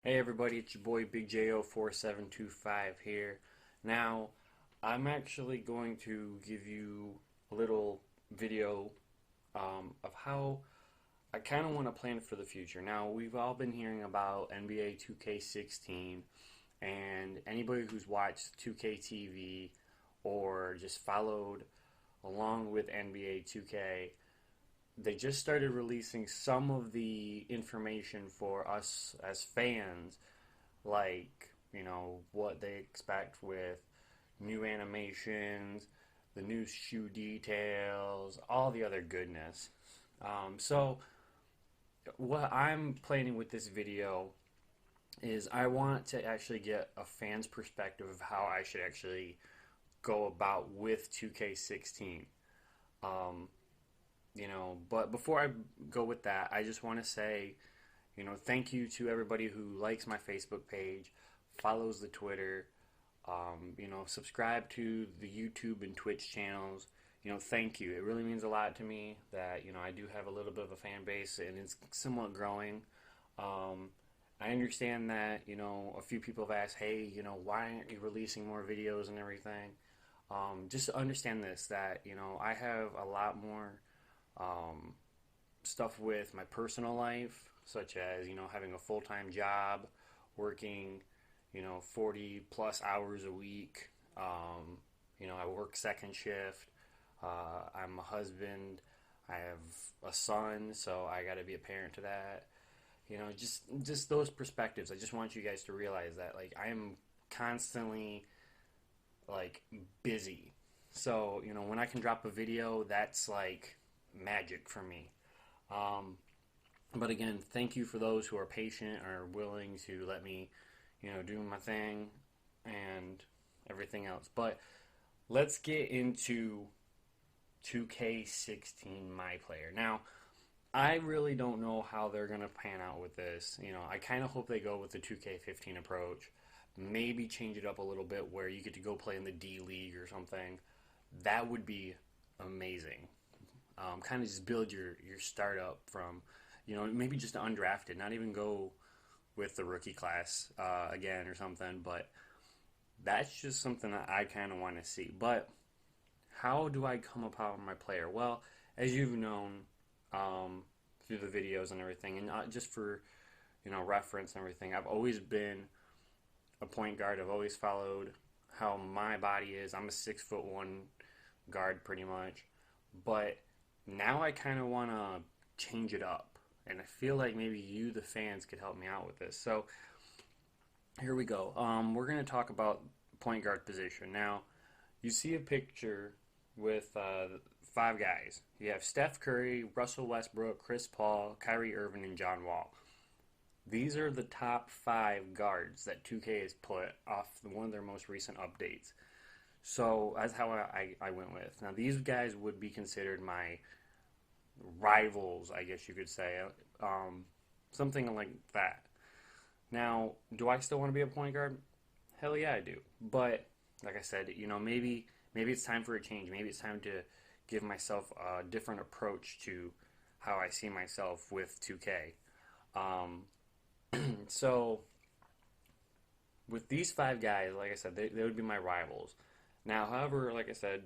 Hey everybody, it's your boy Big J04725 here. Now, I'm actually going to give you a little video of how I kind of want to plan for the future. Now, we've all been hearing about NBA 2K16, and anybody who's watched 2K TV or just followed along with NBA 2K, they just started releasing some of the information for us as fans, like, what they expect with new animations, the new shoe details, all the other goodness. So, what I'm planning with this video is I want to actually get a fan's perspective of how I should actually go about with 2K16. Um, but before I go with that, I just want to say, thank you to everybody who likes my Facebook page, follows the Twitter, subscribe to the YouTube and Twitch channels. Thank you. It really means a lot to me that, I do have a little bit of a fan base and it's somewhat growing. I understand that, a few people have asked, hey, why aren't you releasing more videos and everything? Just understand this, that, I have a lot more stuff with my personal life, such as, having a full-time job, working, 40 plus hours a week. I work second shift. I'm a husband. I have a son, so I got to be a parent to that. Just those perspectives. I just want you guys to realize that, like, I am constantly, like, busy. So, when I can drop a video, that's like magic for me. Um, but again, thank you for those who are patient, are willing to let me, do my thing and everything else. But let's get into 2K16 MyPlayer. Now, I really don't know how they're going to pan out with this. I kind of hope they go with the 2K15 approach. Maybe change it up a little bit where you get to go play in the D League or something. That would be amazing. Kind of just build your startup from, maybe just undrafted, not even go with the rookie class again or something. But that's just something that I kind of want to see. But how do I come upon my player? Well, as you've known through the videos and everything, and just for reference and everything, I've always been a point guard. I've always followed how my body is. I'm a 6'1" guard pretty much, but now I kind of want to change it up, and I feel like maybe you, the fans, could help me out with this. So here we go. We're going to talk about point guard position. Now, you see a picture with five guys. You have Steph Curry, Russell Westbrook, Chris Paul, Kyrie Irving, and John Wall. These are the top five guards that 2K has put off one of their most recent updates. So that's how I went with. Now, these guys would be considered my rivals, I guess you could say. Something like that. Now, do I still want to be a point guard? Hell yeah, I do. But, like I said, maybe it's time for a change. Maybe it's time to give myself a different approach to how I see myself with 2K. So, with these five guys, like I said, they would be my rivals. Now, however, like I said,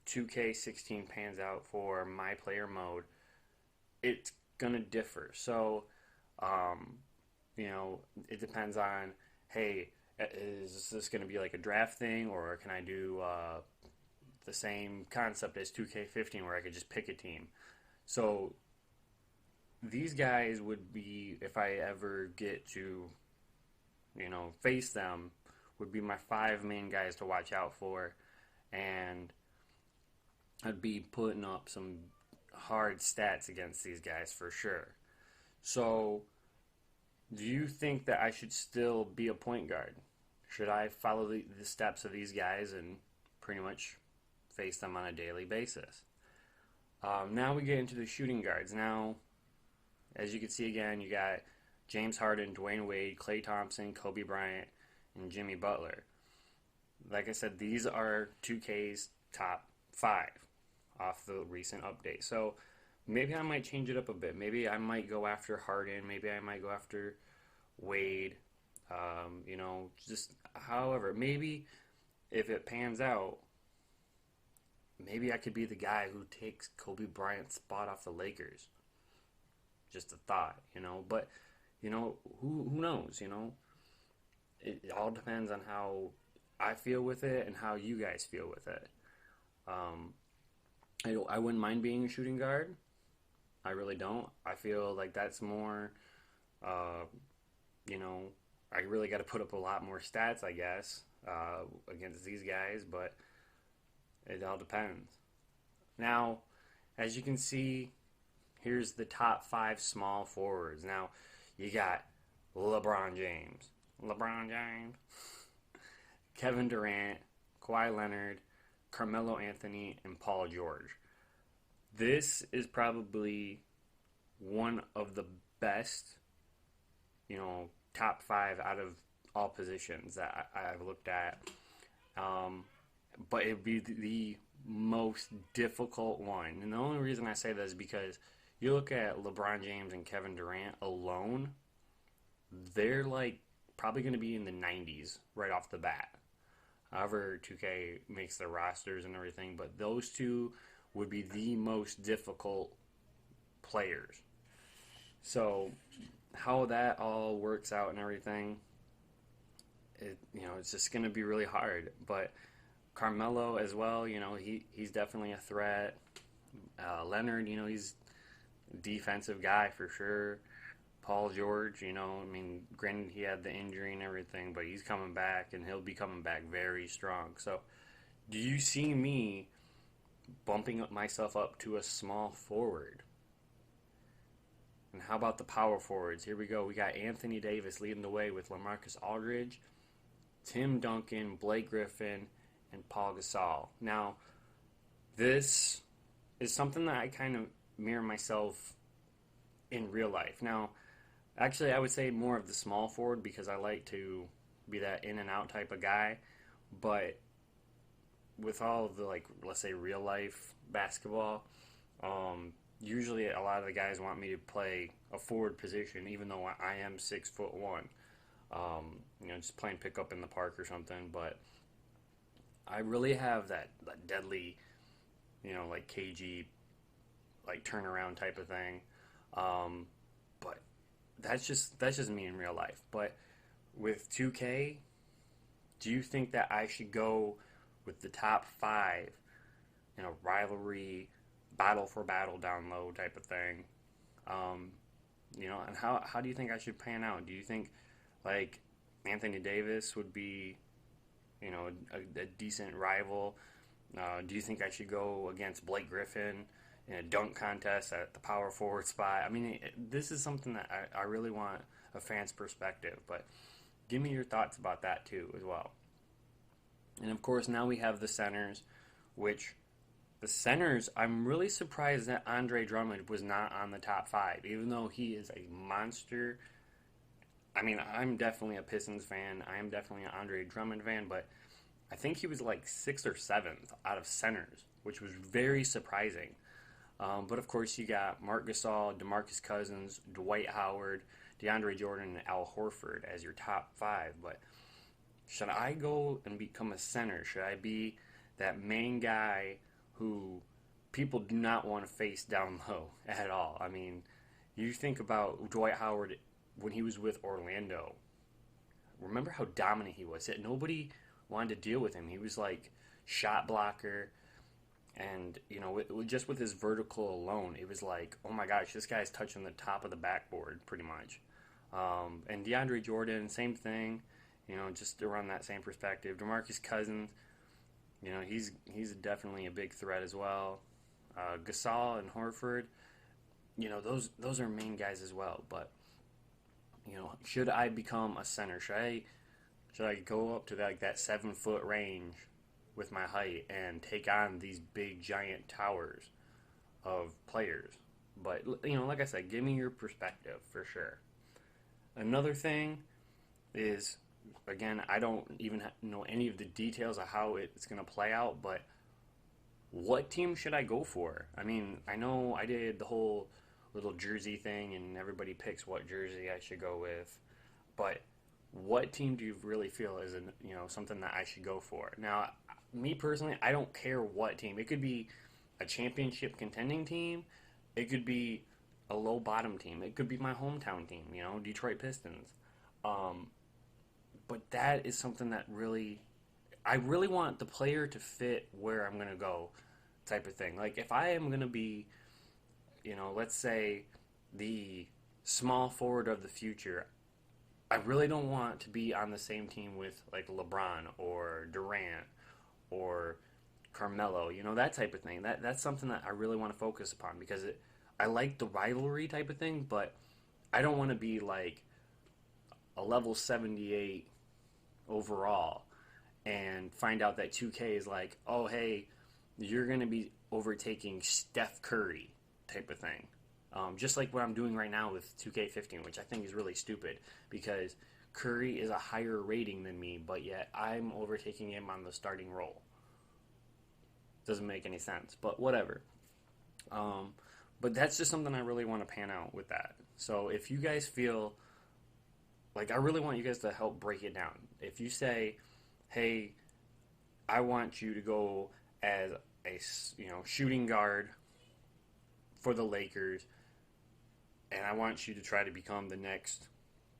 2K16 pans out for my player mode, it's going to differ. So, it depends on, hey, is this going to be like a draft thing, or can I do the same concept as 2K15 where I could just pick a team? So, these guys would be, if I ever get to, face them, would be my five main guys to watch out for, and I'd be putting up some hard stats against these guys for sure. So, do you think that I should still be a point guard? Should I follow the steps of these guys and pretty much face them on a daily basis? Now we get into the shooting guards. Now, as you can see again, you got James Harden, Dwayne Wade, Klay Thompson, Kobe Bryant, and Jimmy Butler. Like I said, these are 2K's top five off the recent update. So maybe I might change it up a bit. Maybe I might go after Harden. Maybe I might go after Wade, just however, maybe if it pans out, maybe I could be the guy who takes Kobe Bryant's spot off the Lakers. Just a thought, but who knows, it all depends on how I feel with it and how you guys feel with it. Um, I wouldn't mind being a shooting guard. I really don't. I feel like that's more, uh, you know, I really got to put up a lot more stats, I guess, against these guys, but it all depends. Now, as you can see, here's the top five small forwards. Now, you got LeBron James, Kevin Durant, Kawhi Leonard, Carmelo Anthony, and Paul George. This is probably one of the best, top five out of all positions that I've looked at. Um, but it'd be the most difficult one. And the only reason I say that is because you look at LeBron James and Kevin Durant alone, they're like probably going to be in the 90s right off the bat. However, 2K makes their rosters and everything, but those two would be the most difficult players. So, how that all works out and everything, it's just going to be really hard. But Carmelo as well, he's definitely a threat. Leonard, he's a defensive guy for sure. Paul George, granted he had the injury and everything, but he's coming back and he'll be coming back very strong. So, do you see me bumping up myself up to a small forward? And how about the power forwards? Here we go. We got Anthony Davis leading the way with LaMarcus Aldridge, Tim Duncan, Blake Griffin, and Paul Gasol. Now, this is something that I kind of mirror myself in real life. Now, actually, I would say more of the small forward because I like to be that in and out type of guy. But with all of the, let's say real life basketball, usually a lot of the guys want me to play a forward position, even though I am 6'1". Just playing pickup in the park or something. But I really have that deadly, like KG, like turnaround type of thing. But that's just me in real life. But with 2K, do you think that I should go with the top five in a rivalry, battle for battle down low type of thing? And how do you think I should pan out? Do you think like Anthony Davis would be, a decent rival? Do you think I should go against Blake Griffin in a dunk contest at the power forward spot? I mean, this is something that I really want a fan's perspective, but give me your thoughts about that too as well. And of course, now we have the centers, which the centers, I'm really surprised that Andre Drummond was not on the top five, even though he is a monster. I mean, I'm definitely a Pistons fan. I am definitely an Andre Drummond fan, but I think he was like 6th or 7th out of centers, which was very surprising. But of course, you got Marc Gasol, DeMarcus Cousins, Dwight Howard, DeAndre Jordan, and Al Horford as your top five. But should I go and become a center? Should I be that main guy who people do not want to face down low at all? I mean, you think about Dwight Howard when he was with Orlando. Remember how dominant he was? Nobody wanted to deal with him. He was like shot blocker. And, just with his vertical alone, it was like, oh my gosh, this guy's touching the top of the backboard pretty much. And DeAndre Jordan, same thing, just around that same perspective. DeMarcus Cousins, he's definitely a big threat as well. Gasol and Horford, those are main guys as well. But, should I become a center? Should I go up to that 7-foot range with my height and take on these big giant towers of players? But like I said, give me your perspective for sure. Another thing is, again, I don't even know any of the details of how it's going to play out, but what team should I go for? I mean, I know I did the whole little jersey thing and everybody picks what jersey I should go with, but what team do you really feel is something that I should go for? Now, me personally, I don't care what team. It could be a championship contending team. It could be a low bottom team. It could be my hometown team, Detroit Pistons. But that is something that I really want the player to fit where I'm going to go, type of thing. Like, if I am going to be, let's say the small forward of the future, I really don't want to be on the same team with like LeBron or Durant or Carmelo, that type of thing. That's something that I really want to focus upon because I like the rivalry type of thing, but I don't want to be like a level 78 overall and find out that 2K is like, oh hey, you're going to be overtaking Steph Curry type of thing. Just like what I'm doing right now with 2K15, which I think is really stupid because Curry is a higher rating than me, but yet I'm overtaking him on the starting role. Doesn't make any sense, but whatever. But that's just something I really want to pan out with that. So if you guys feel like, I really want you guys to help break it down. If you say, hey, I want you to go as a shooting guard for the Lakers, and I want you to try to become the next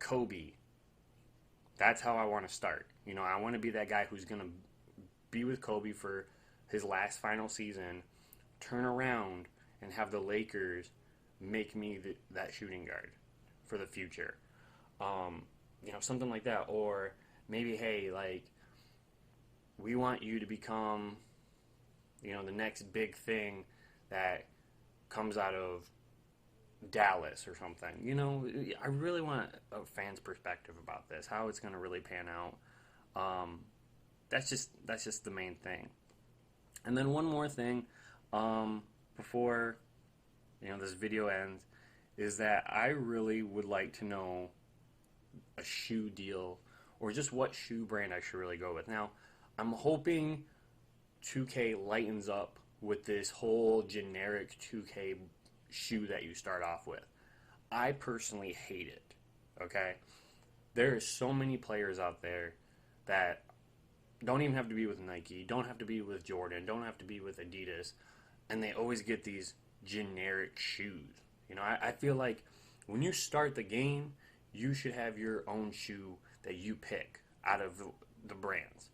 Kobe. That's how I want to start. I want to be that guy who's going to be with Kobe for his last final season, turn around, and have the Lakers make me that shooting guard for the future. Something like that. Or maybe, hey, like, we want you to become, the next big thing that comes out of Dallas or something. I really want a fan's perspective about this, how it's going to really pan out. That's just the main thing. And then one more thing before this video ends is that I really would like to know a shoe deal or just what shoe brand I should really go with. Now, I'm hoping 2K lightens up with this whole generic 2K shoe that you start off with. I personally hate it, okay? There are so many players out there that don't even have to be with Nike, don't have to be with Jordan, don't have to be with Adidas, and they always get these generic shoes. I feel like when you start the game, you should have your own shoe that you pick out of the brands.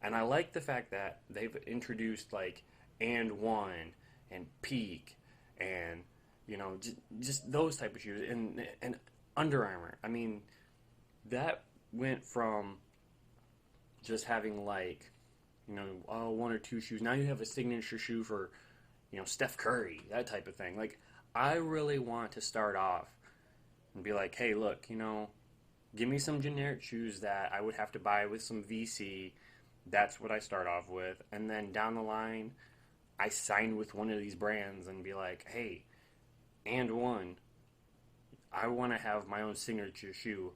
And I like the fact that they've introduced like And One and Peak and just those type of shoes and Under Armour. I mean, that went from just having like one or two shoes. Now you have a signature shoe for Steph Curry, that type of thing. Like, I really want to start off and be like, hey, look, give me some generic shoes that I would have to buy with some VC. That's what I start off with. And then down the line, I sign with one of these brands and be like, hey, And One, I want to have my own signature shoe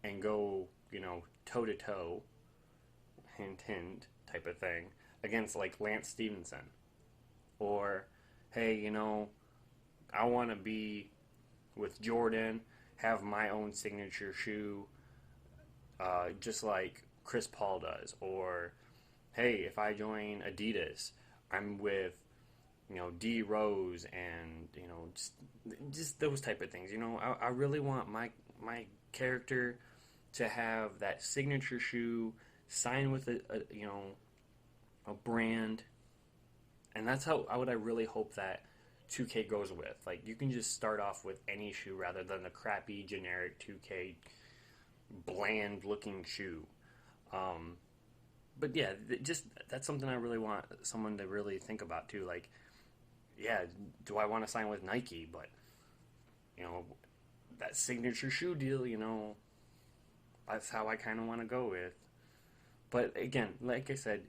and go, toe-to-toe, hint, hint, type of thing, against, like, Lance Stevenson. Or, hey, I want to be with Jordan, have my own signature shoe, just like Chris Paul does. Or, hey, if I join Adidas, I'm with, D Rose and, just those type of things. I really want my character to have that signature shoe, sign with a brand, and that's how I really hope that 2K goes with. Like, you can just start off with any shoe rather than the crappy generic 2K bland looking shoe. But yeah, just that's something I really want someone to really think about too. Like, yeah, do I want to sign with Nike? But that signature shoe deal, that's how I kind of want to go with. But again, like I said,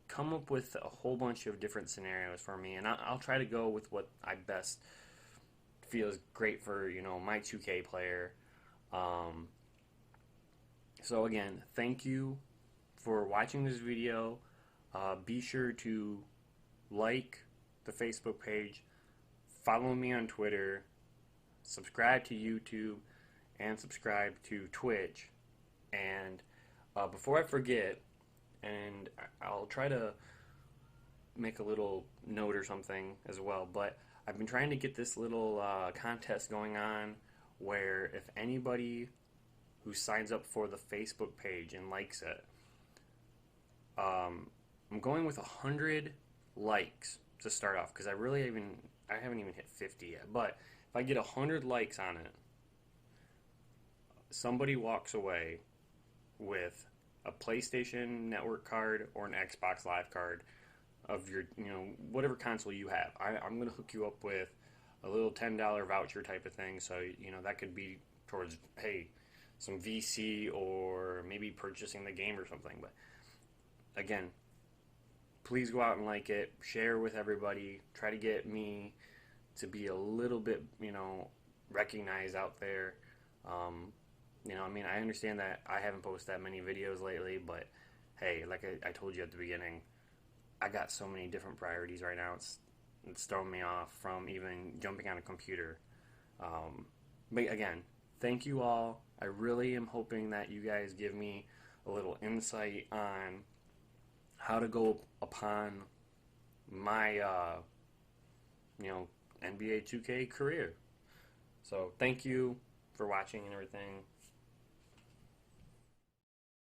come up with a whole bunch of different scenarios for me, and I'll try to go with what I best feels great for my 2K player. So again, thank you for watching this video. Be sure to like the Facebook page, follow me on Twitter, subscribe to YouTube, and subscribe to Twitch. And before I forget, and I'll try to make a little note or something as well, but I've been trying to get this little contest going on where if anybody who signs up for the Facebook page and likes it, I'm going with 100 likes to start off because I haven't even hit 50 yet. But if I get 100 likes on it, somebody walks away with a PlayStation Network card or an Xbox Live card of your, whatever console you have. I'm going to hook you up with a little $10 voucher type of thing. So, that could be towards, hey, some VC or maybe purchasing the game or something. But again, please go out and like it, share with everybody, try to get me to be a little bit, recognized out there. I understand that I haven't posted that many videos lately, but hey, like I told you at the beginning, I got so many different priorities right now. It's throwing me off from even jumping on a computer. But again, thank you all. I really am hoping that you guys give me a little insight on how to go upon my, NBA 2K career. So thank you for watching and everything.